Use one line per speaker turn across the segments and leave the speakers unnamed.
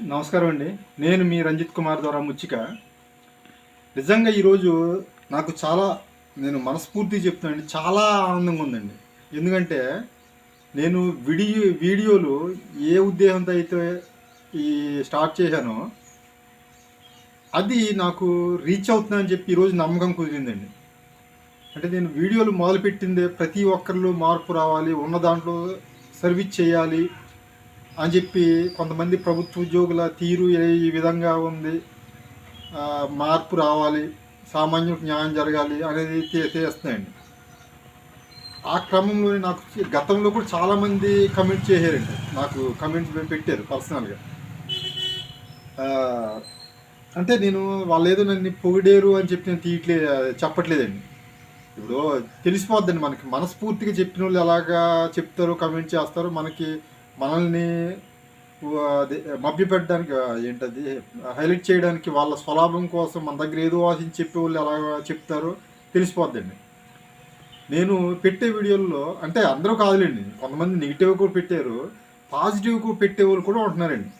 నమస్కారం అండి. నేను మీ రంజిత్ కుమార్ ద్వారా ముచ్చిక. నిజంగా ఈరోజు నాకు నేను మనస్ఫూర్తిగా చెప్తున్నానండి, చాలా ఆనందంగా ఉందండి. ఎందుకంటే నేను వీడియోలు ఏ ఉద్దేశంతో అయితే ఈ స్టార్ట్ చేశానో అది నాకు రీచ్ అవుతుందని చెప్పి ఈరోజు నమ్మకం కుదిరిందండి. అంటే నేను వీడియోలు మొదలుపెట్టిందే ప్రతి ఒక్కరిలో మార్పు రావాలి, ఉన్న దాంట్లో సర్వీస్ చేయాలి అని చెప్పి. కొంతమంది ప్రభుత్వ ఉద్యోగుల తీరు ఈ విధంగా ఉంది, మార్పు రావాలి, సామాన్యులకు న్యాయం జరగాలి అనేది చేస్తున్నాయండి. ఆ క్రమంలో నాకు గతంలో కూడా చాలామంది కమెంట్ చేశారండి, నాకు కమెంట్స్ పెట్టారు పర్సనల్గా. అంటే నేను వాళ్ళు ఏదో నన్ను పొగిడేరు అని చెప్పి నేను చెప్పట్లేదండి. ఇప్పుడు తెలిసిపోద్దండి మనకి, మనస్ఫూర్తిగా చెప్పిన వాళ్ళు ఎలాగా చెప్తారో, కమెంట్ చేస్తారో, మనల్ని మభ్యపెట్టడానికి, ఏంటది హైలైట్ చేయడానికి, వాళ్ళ స్వలాభం కోసం మన దగ్గర ఏదో ఆశించి చెప్పే వాళ్ళు ఎలా చెప్తారో తెలిసిపోద్దండి. నేను పెట్టే వీడియోల్లో అంటే అందరూ కాదులేండి, కొంతమంది నెగిటివ్ కూడా పెట్టారు, పాజిటివ్ పెట్టేవాళ్ళు కూడా ఉంటున్నారండి.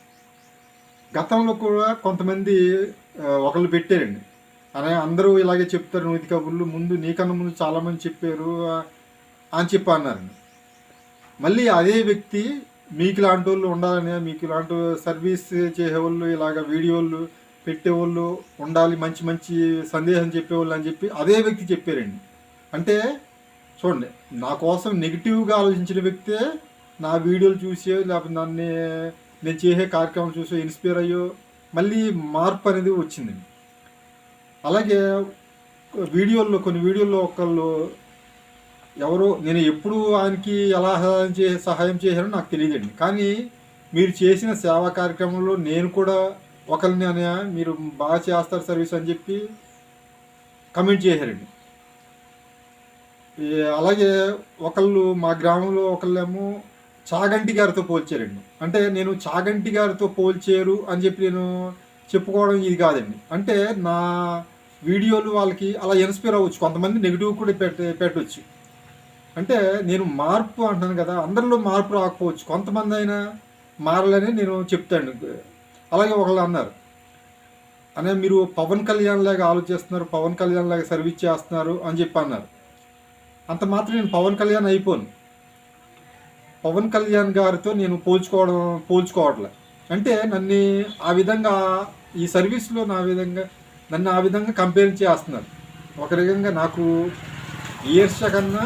గతంలో కూడా కొంతమంది ఒకళ్ళు పెట్టారండి, అనే అందరూ ఇలాగే చెప్తారు నూతి కబుర్లు, ముందు నీకన్నా ముందు చాలామంది చెప్పారు అని చెప్పి అన్నారండి. మళ్ళీ అదే వ్యక్తి మీకు లాంటి వాళ్ళు ఉండాలని, మీకు ఇలాంటి సర్వీస్ చేసేవాళ్ళు, ఇలాగ వీడియోలు పెట్టేవాళ్ళు ఉండాలి, మంచి మంచి సందేశం చెప్పేవాళ్ళు అని చెప్పి అదే వ్యక్తి చెప్పారండి. అంటే చూడండి, నా కోసం నెగిటివ్గా ఆలోచించిన వ్యక్తే నా వీడియోలు చూసి, లేకపోతే నేను చేసే కార్యక్రమం చూసి ఇన్స్పైర్ అయ్యో మళ్ళీ మార్పు అనేది వచ్చిందండి. అలాగే కొన్ని వీడియోల్లో ఒకళ్ళు ఎవరో, నేను ఎప్పుడు ఆయనకి ఎలా సహాయం చేశానో నాకు తెలియదండి, కానీ మీరు చేసిన సేవా కార్యక్రమంలో నేను కూడా ఒకరిని మీరు బాగా చేస్తారు సర్వీస్ అని చెప్పి కమెంట్ చేశారండి. అలాగే ఒకళ్ళు మా గ్రామంలో ఒకళ్ళేమో చాగంటి గారితో పోల్చారండి. అంటే నేను చాగంటి గారితో పోల్చారు అని చెప్పి నేను చెప్పుకోవడం ఇది కాదండి. అంటే నా వీడియోలు వాళ్ళకి అలా ఇన్స్పైర్ అవ్వచ్చు, కొంతమంది నెగిటివ్ కూడా పెట్టవచ్చు. అంటే నేను మార్పు అంటాను కదా, అందరిలో మార్పు రాకపోవచ్చు, కొంతమంది అయినా మారాలని నేను చెప్తాను. అలాగే ఒకళ్ళు అన్నారు, మీరు పవన్ కళ్యాణ్ లాగా ఆలోచిస్తున్నారు, పవన్ కళ్యాణ్ లాగా సర్వీస్ చేస్తున్నారు అని చెప్పి అన్నారు. అంత మాత్రం నేను పవన్ కళ్యాణ్ అయిపోను. పవన్ కళ్యాణ్ గారితో నేను పోల్చుకోవట్లే. అంటే నన్ను ఆ విధంగా ఈ సర్వీస్లో నన్ను ఆ విధంగా కంపేర్ చేస్తున్నారు. ఒక రకంగా నాకు ఈర్ష్య కన్నా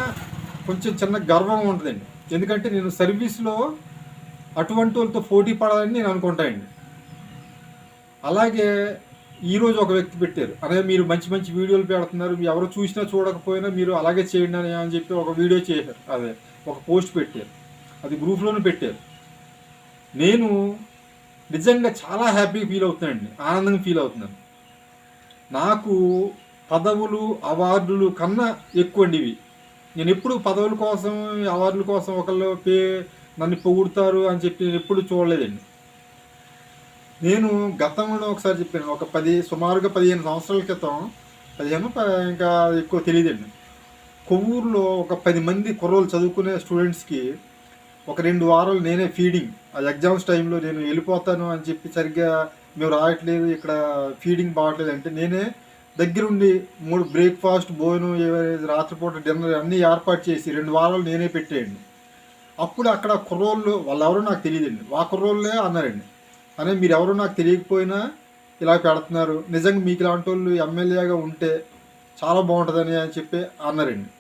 కొంచెం చిన్న గర్వం ఉంటుందండి. ఎందుకంటే నేను సర్వీస్లో అటువంటి వాళ్ళతో పోటీ పడాలని నేను అనుకుంటానండి. అలాగే ఈరోజు ఒక వ్యక్తి పెట్టారు, మీరు మంచి మంచి వీడియోలు పెడుతున్నారు, ఎవరు చూసినా చూడకపోయినా మీరు అలాగే చేయండి అని చెప్పి ఒక వీడియో చేశారు, ఒక పోస్ట్ పెట్టారు, అది గ్రూప్లోనే పెట్టారు. నేను నిజంగా చాలా హ్యాపీగా ఫీల్ అవుతున్నానండి, ఆనందంగా ఫీల్ అవుతున్నాను. నాకు పదవులు అవార్డులు కన్నా ఎక్కువ అండి ఇవి. నేను ఎప్పుడు పదవుల కోసం అవార్డుల కోసం ఒకళ్ళు నన్ను పొగుడతారు అని చెప్పి నేను ఎప్పుడు చూడలేదండి. నేను గతంలో ఒకసారి చెప్పాను, సుమారుగా 15 సంవత్సరాల క్రితం, 15 ఇంకా ఎక్కువ తెలియదండి, కొవ్వూరులో ఒక 10 మంది కుర్రోళ్ళు చదువుకునే స్టూడెంట్స్కి ఒక 2 వారాలు నేనే ఫీడింగ్, ఆ ఎగ్జామ్స్ టైంలో నేను వెళ్ళిపోతాను అని చెప్పి, సరిగ్గా మేము రాయట్లేదు, ఇక్కడ ఫీడింగ్ బాగట్లేదు అంటే నేనే దగ్గరుండి 3 బ్రేక్ఫాస్ట్, భోజనం, రాత్రిపూట డిన్నర్ అన్నీ ఏర్పాటు చేసి 2 వారాలు నేనే పెట్టేయండి. అప్పుడు అక్కడ కుర్రోళ్ళు, వాళ్ళెవరో నాకు తెలియదండి, ఆ కుర్రోళ్ళే అన్నారండి, మీరు ఎవరో నాకు తెలియకపోయినా ఇలా పెడుతున్నారు, నిజంగా మీకు ఇలాంటి వాళ్ళు ఎమ్మెల్యేగా ఉంటే చాలా బాగుంటుందని అని చెప్పి అన్నారండి.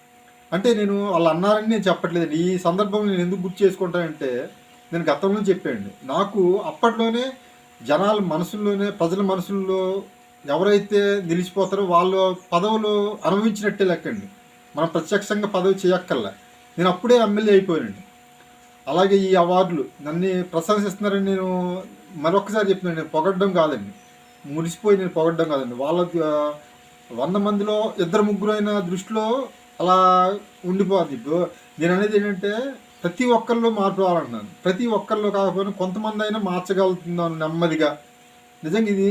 అంటే నేను వాళ్ళు అన్నారని నేను చెప్పట్లేదండి. ఈ సందర్భంలో నేను ఎందుకు గుర్తు చేసుకుంటానంటే, నేను గతంలో చెప్పానండి, నాకు అప్పట్లోనే ప్రజల మనసుల్లో ఎవరైతే నిలిచిపోతారో వాళ్ళు పదవులు అనుభవించినట్టే లెక్కండి, మనం ప్రత్యక్షంగా పదవి చేయక్కర్లే. నేను అప్పుడే ఎమ్మెల్యే అయిపోయానండి. అలాగే ఈ అవార్డులు నన్ను ప్రశంసిస్తున్నారని నేను మరొకసారి చెప్తున్నాను, నేను పొగడ్డం కాదండి, మురిసిపోయి నేను పొగడ్డం కాదండి. వాళ్ళ 100 మందిలో 2-3 అయిన దృష్టిలో అలా ఉండిపోద్ది. ఇప్పుడు నేను అనేది ఏంటంటే, ప్రతి ఒక్కరిలో మార్పు రావాలంటున్నాను, ప్రతి ఒక్కరిలో కాకపోయినా కొంతమంది అయినా మార్చగలుగుతున్నాను నెమ్మదిగా. నిజంగా ఇది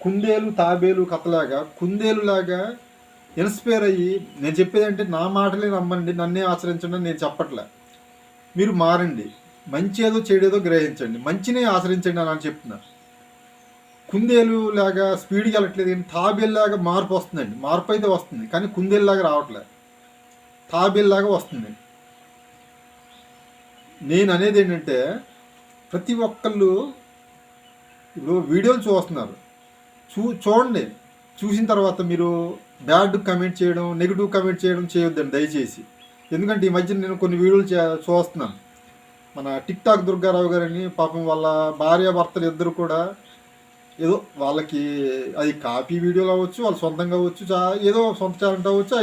కుందేలు తాబేలు కథలాగా, కుందేలులాగా ఇన్స్పైర్ అయ్యి నేను చెప్పేదంటే, నా మాటలే నమ్మండి, నన్నే ఆచరించండి నేను చెప్పట్లే, మీరు మారండి. మంచి ఏదో చెడేదో గ్రహించండి, మంచినే ఆచరించండి అని చెప్తున్నా. కుందేలు లాగా స్పీడ్గా వెళ్ళట్లేదు కానీ తాబేలులాగా మార్పు వస్తుందండి. మార్పు అయితే వస్తుంది కానీ కుందేలులాగా రావట్లేదు, తాబేలులాగా వస్తుంది. నేను అనేది ఏంటంటే ప్రతి ఒక్కళ్ళు ఇప్పుడు వీడియోలు చూస్తున్నారు, చూడండి. చూసిన తర్వాత మీరు బ్యాడ్ కమెంట్ చేయడం, నెగిటివ్ కమెంట్ చేయడం చేయొద్దండి దయచేసి. ఎందుకంటే ఈ మధ్య నేను కొన్ని వీడియోలు చూస్తున్నాను. మన టిక్ టాక్ దుర్గారావు గారని పాపం వాళ్ళ భార్యాభర్తలు ఇద్దరు కూడా ఏదో వాళ్ళకి అది కాపీ వీడియోలు అవ్వచ్చు, వాళ్ళు సొంతంగా అవ్వచ్చు, ఏదో సొంత ఛానల్ అవ్వచ్చు,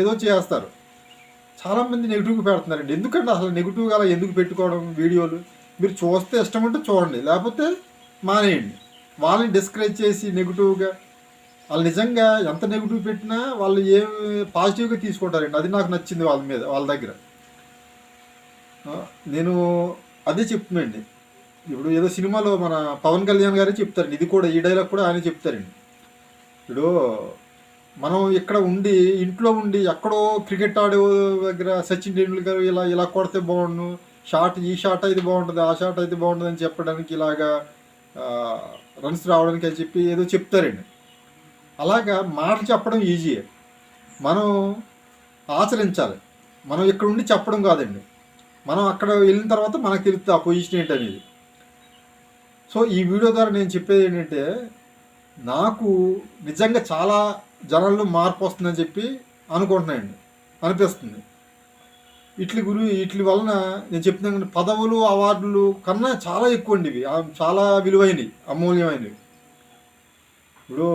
ఏదో చేస్తారు. చాలామంది నెగిటివ్గా పెడుతున్నారండి. ఎందుకంటే అసలు నెగిటివ్గా అలా ఎందుకు పెట్టుకోవడం వీడియోలు? మీరు చూస్తే ఇష్టం ఉంటే చూడండి, లేకపోతే మానేయండి. వాళ్ళని డిస్కరేజ్ చేసి నెగిటివ్గా, వాళ్ళు నిజంగా ఎంత నెగిటివ్ పెట్టినా వాళ్ళు ఏం పాజిటివ్గా తీసుకుంటారండి. అది నాకు నచ్చింది వాళ్ళ మీద, వాళ్ళ దగ్గర. నేను అదే చెప్తున్నాండి. ఇప్పుడు ఏదో సినిమాలో మన పవన్ కళ్యాణ్ గారే చెప్తారండి, ఇది కూడా ఈ డైలాగ్ కూడా ఆయన చెప్తారండి. ఇప్పుడు మనం ఇక్కడ ఉండి, ఇంట్లో ఉండి ఎక్కడో క్రికెట్ ఆడే దగ్గర సచిన్ టెండూల్కర్ ఇలా ఇలా కొడితే బాగుండు, ఈ షాట్ అయితే బాగుంటుంది, ఆ షాట్ అయితే బాగుంటుంది అని చెప్పడానికి, ఇలాగా రన్స్ రావడానికి అని చెప్పి ఏదో చెప్తారండి. అలాగా మాటలు చెప్పడం ఈజీయే, మనం ఆచరించాలి. మనం ఇక్కడ ఉండి చెప్పడం కాదండి, మనం అక్కడ వెళ్ళిన తర్వాత మనకు తెలుస్తుంది ఆ పొజిషన్ ఏంటనేది. సో ఈ వీడియో ద్వారా నేను చెప్పేది ఏంటంటే, నాకు నిజంగా చాలా జనాల్లో మార్పు వస్తుందని చెప్పి అనుకుంటున్నాయండి, అనిపిస్తుంది. వీటి వలన నేను చెప్తున్నాను, పదవులు అవార్డులు కన్నా చాలా ఎక్కువ అండి ఇవి, చాలా విలువైనవి, అమూల్యమైనవి. ఇప్పుడు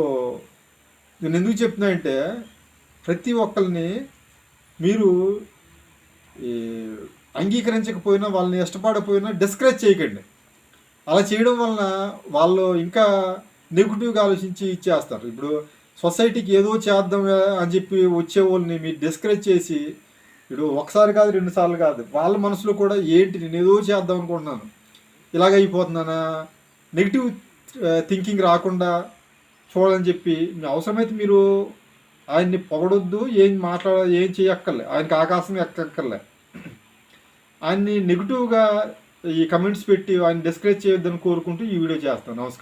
నేను ఎందుకు చెప్తున్నా అంటే, ప్రతి ఒక్కరిని మీరు అంగీకరించకపోయినా, వాళ్ళని ఇష్టపడకపోయినా డిస్కరేజ్ చేయకండి. అలా చేయడం వలన వాళ్ళు ఇంకా నెగిటివ్గా ఆలోచించి ఇచ్చేస్తారు. ఇప్పుడు సొసైటీకి ఏదో చేద్దాం అని చెప్పి వచ్చే వాళ్ళని మీరు డిస్కరేజ్ చేసి, ఇప్పుడు ఒకసారి కాదు, 2 సార్లు కాదు, వాళ్ళ మనసులో కూడా ఏంటి నేను ఏదో చేద్దాం అనుకుంటున్నాను, ఇలాగ అయిపోతున్నానా, నెగిటివ్ థింకింగ్ రాకుండా చూడాలని చెప్పి, అవసరమైతే మీరు ఆయన్ని పొగడొద్దు, ఏం చేయక్కర్లే, ఆయనకి ఆకాశం ఎక్కక్కర్లే. ఆయన్ని నెగిటివ్గా ఈ కమెంట్స్ పెట్టి ఆయన డిస్కరేజ్ చేయొద్దని కోరుకుంటూ ఈ వీడియో చేస్తాను. నమస్కారం.